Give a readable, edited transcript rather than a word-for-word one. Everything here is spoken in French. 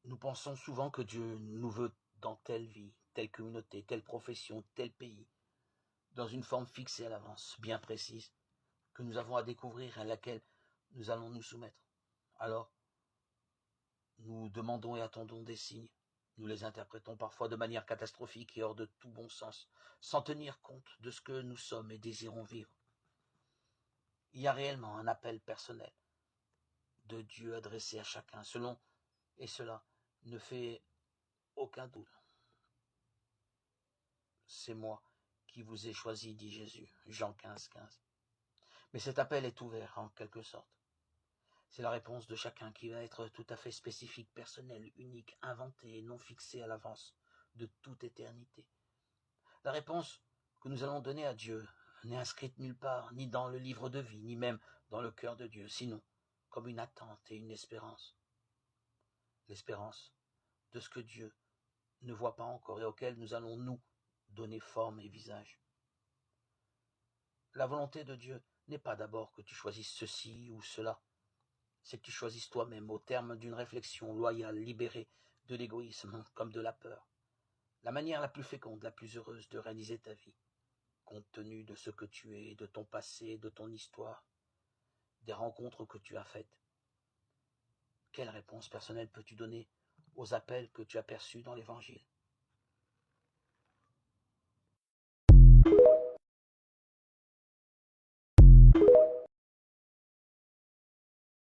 Nous pensons souvent que Dieu nous veut dans telle vie, telle communauté, telle profession, tel pays, dans une forme fixée à l'avance, bien précise, que nous avons à découvrir et à laquelle nous allons nous soumettre. Alors, nous demandons et attendons des signes. Nous les interprétons parfois de manière catastrophique et hors de tout bon sens, sans tenir compte de ce que nous sommes et désirons vivre. Il y a réellement un appel personnel de Dieu adressé à chacun, selon, et cela ne fait aucun doute. C'est moi qui vous ai choisi, dit Jésus, Jean 15, 15. Mais cet appel est ouvert, en quelque sorte. C'est la réponse de chacun qui va être tout à fait spécifique, personnelle, unique, inventée et non fixée à l'avance de toute éternité. La réponse que nous allons donner à Dieu n'est inscrite nulle part, ni dans le livre de vie, ni même dans le cœur de Dieu, sinon comme une attente et une espérance. L'espérance de ce que Dieu ne voit pas encore et auquel nous allons nous donner forme et visage. La volonté de Dieu n'est pas d'abord que tu choisisses ceci ou cela, c'est que tu choisisses toi-même au terme d'une réflexion loyale, libérée de l'égoïsme comme de la peur, la manière la plus féconde, la plus heureuse de réaliser ta vie, compte tenu de ce que tu es, de ton passé, de ton histoire, des rencontres que tu as faites. Quelle réponse personnelle peux-tu donner aux appels que tu as perçus dans l'Évangile?